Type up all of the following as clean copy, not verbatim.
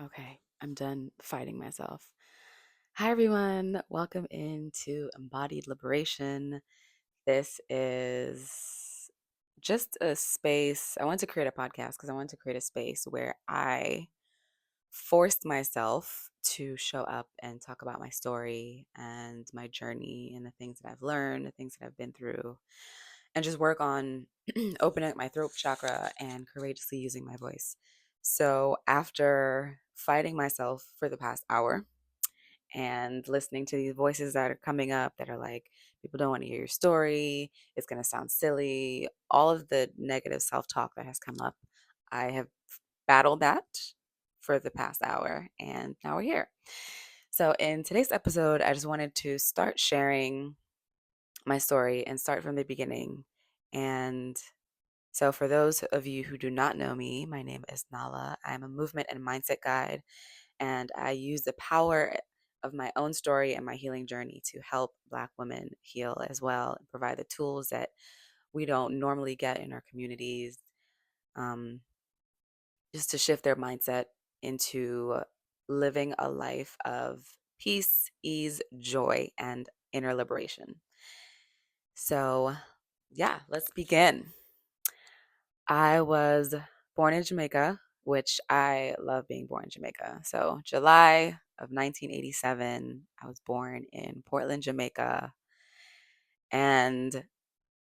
Okay, I'm done fighting myself. Hi, everyone. Welcome into Embodied Liberation. This is just a space. I wanted to create a podcast because I wanted to create a space where I forced myself to show up and talk about my story and my journey and the things that I've learned, the things that I've been through, and just work on opening up my throat chakra and courageously using my voice. So, after fighting myself for the past hour and listening to these voices that are coming up that are like, people don't want to hear your story, it's going to sound silly, all of the negative self talk that has come up, I have battled that for the past hour and now we're here. So, in today's episode, I just wanted to start sharing my story and start from the beginning. And so, for those of you who do not know me, my name is Nala. I'm a movement and mindset guide, and I use the power of my own story and my healing journey to help Black women heal as well and provide the tools that we don't normally get in our communities, um, just to shift their mindset into living a life of peace, ease, joy, and inner liberation. So, yeah, let's begin. I was born in Jamaica, which I love being born in Jamaica. So, July of 1987, I was born in Portland, Jamaica. And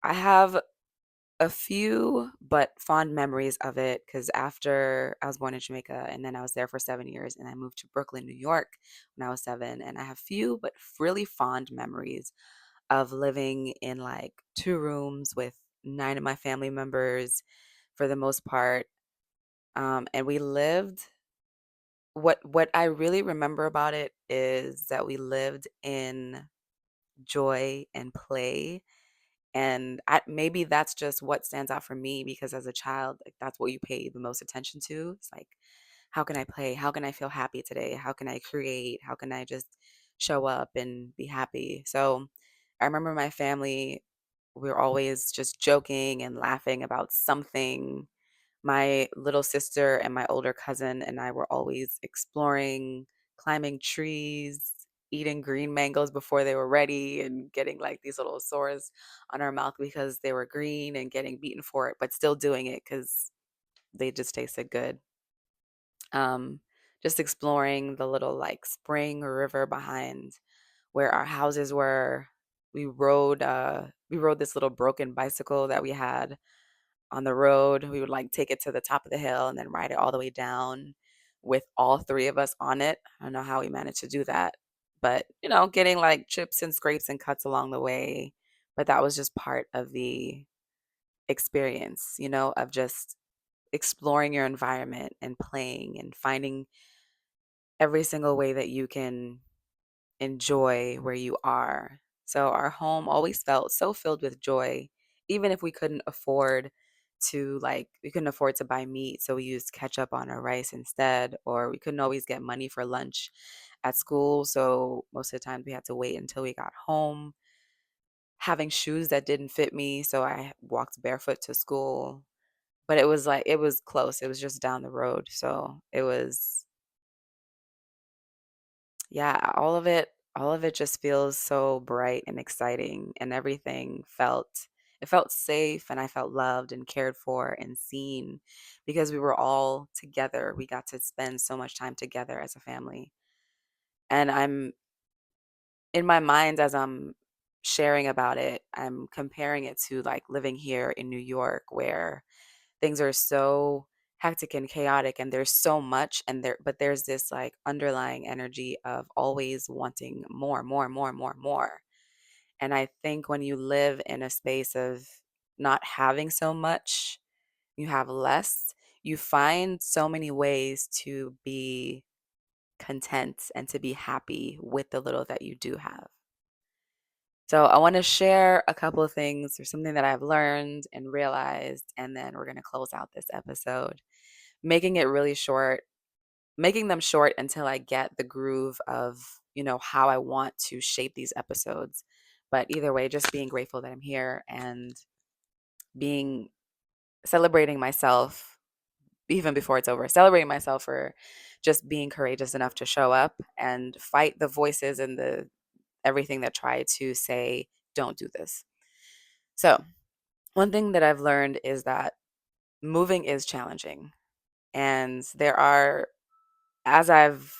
I have a few but fond memories of it because after I was born in Jamaica and then I was there for 7 years and I moved to Brooklyn, New York when I was seven. And I have few but really fond memories of living in like two rooms with nine of my family members for the most part. And we lived what I really remember about it is that we lived in joy and play. And maybe that's just what stands out for me because as a child, like that's what you pay the most attention to. It's like, how can I play? How can I feel happy today? How can I create? How can I just show up and be happy? So I remember my family, we were always just joking and laughing about something. My little sister and my older cousin and I were always exploring, climbing trees, eating green mangoes before they were ready, and getting like these little sores on our mouth because they were green and getting beaten for it, but still doing it because they just tasted good. Um, just exploring the little like spring or river behind where our houses were. We rode this little broken bicycle that we had on the road. We would like take it to the top of the hill and then ride it all the way down with all three of us on it. I don't know how we managed to do that, but getting like chips and scrapes and cuts along the way. But that was just part of the experience, of just exploring your environment and playing and finding every single way that you can enjoy where you are. So our home always felt so filled with joy, even if we couldn't afford to buy meat, so we used ketchup on our rice instead, or we couldn't always get money for lunch at school, so most of the time we had to wait until we got home. Having shoes that didn't fit me, so I walked barefoot to school, but it was close. It was just down the road, so it was yeah, all of it just feels so bright and exciting and it felt safe and I felt loved and cared for and seen because we were all together. We got to spend so much time together as a family. And I'm in my mind as I'm sharing about it, I'm comparing it to like living here in New York where things are so hectic and chaotic and there's so much but there's this like underlying energy of always wanting more, more, more, more, more. And I think when you live in a space of not having so much, you have less, you find so many ways to be content and to be happy with the little that you do have. So I want to share a couple of things or something that I've learned and realized, and then we're going to close out this episode, making it really short, making them short until I get the groove of, how I want to shape these episodes. But either way, just being grateful that I'm here and being celebrating myself even before it's over, celebrating myself for just being courageous enough to show up and fight the voices and the everything that try to say, don't do this. So, one thing that I've learned is that moving is challenging. And there are, as I've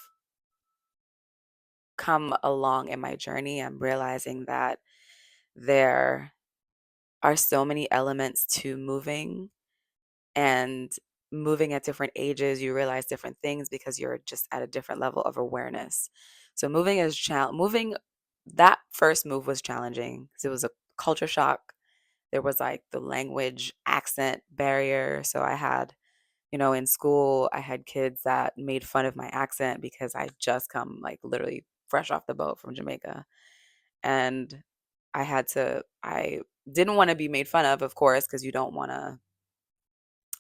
come along in my journey, I'm realizing that there are so many elements to moving, and moving at different ages, you realize different things because you're just at a different level of awareness. So moving, that first move was challenging because it was a culture shock. There was like the language accent barrier. So I had, in school, I had kids that made fun of my accent because I just come like literally fresh off the boat from Jamaica. And I didn't want to be made fun of course, because you don't want to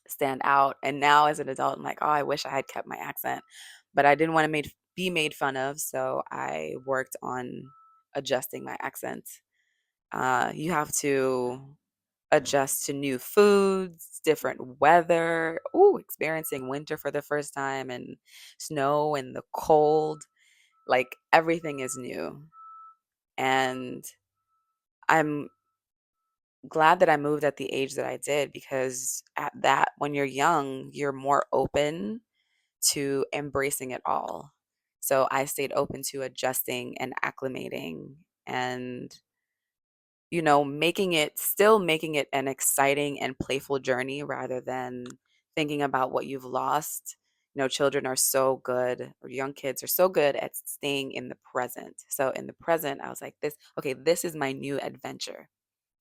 stand out. And now as an adult, I'm like, oh, I wish I had kept my accent, but I didn't want to be made fun of. So I worked on adjusting my accent. You have to adjust to new foods, different weather. Ooh, experiencing winter for the first time and snow and the cold. Like everything is new. And I'm glad that I moved at the age that I did, because at that, when you're young, you're more open to embracing it all. So I stayed open to adjusting and acclimating and, making it an exciting and playful journey rather than thinking about what you've lost. Children are so good, or young kids are so good at staying in the present. So in the present, I was like, okay, this is my new adventure.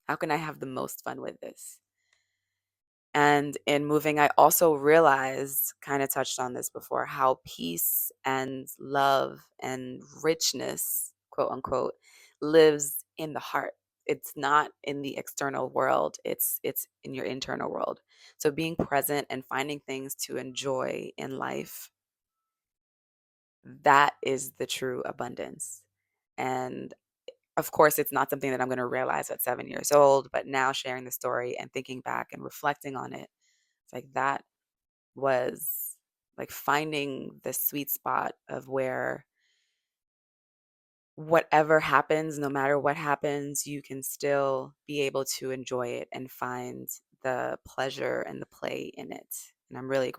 How can I have the most fun with this? And in moving, I also realized, kind of touched on this before, how peace and love and richness, quote unquote, lives in the heart. It's not in the external world. It's in your internal world. So being present and finding things to enjoy in life, that is the true abundance. And of course, it's not something that I'm going to realize at 7 years old, but now sharing the story and thinking back and reflecting on it, it's like that was like finding the sweet spot of where whatever happens, no matter what happens, you can still be able to enjoy it and find the pleasure and the play in it. And I'm really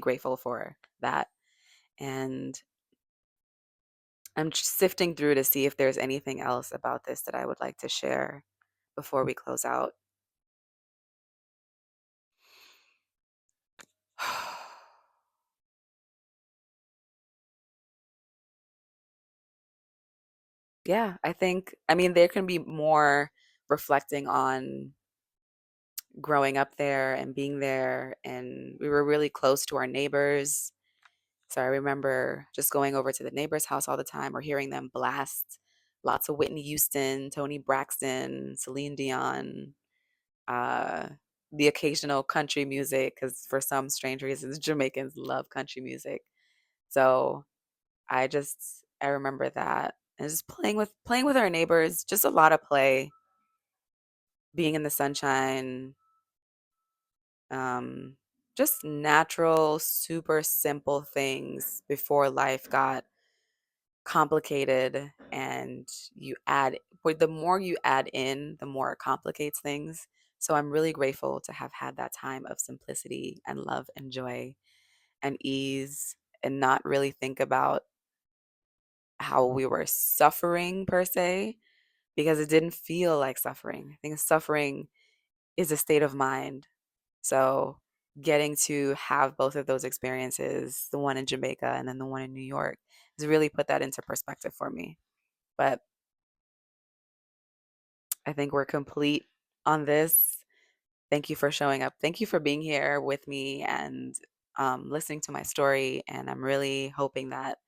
grateful for that. And I'm sifting through to see if there's anything else about this that I would like to share before we close out. Yeah, I mean, there can be more reflecting on growing up there and being there. And we were really close to our neighbors. So I remember just going over to the neighbor's house all the time or hearing them blast lots of Whitney Houston, Tony Braxton, Celine Dion, uh, the occasional country music, because for some strange reasons, Jamaicans love country music. So I remember that. And just playing with our neighbors, just a lot of play, being in the sunshine, um, just natural, super simple things before life got complicated. And the more you add in, the more it complicates things. So I'm really grateful to have had that time of simplicity and love and joy and ease, and not really think about how we were suffering per se, because it didn't feel like suffering. I think suffering is a state of mind. So getting to have both of those experiences, the one in Jamaica and then the one in New York, has really put that into perspective for me. But I think we're complete on this. Thank you for showing up. Thank you for being here with me and listening to my story. And I'm really hoping that,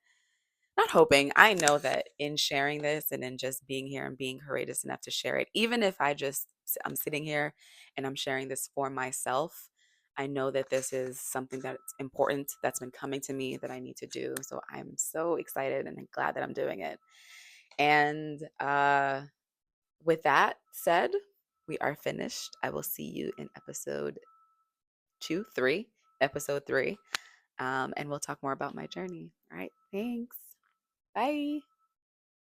not hoping, I know that in sharing this and in just being here and being courageous enough to share it, even if I'm sitting here and I'm sharing this for myself, I know that this is something that's important, that's been coming to me, that I need to do. So I'm so excited and glad that I'm doing it. And with that said, we are finished. I will see you in episode 3. And we'll talk more about my journey. All right. Thanks. Bye.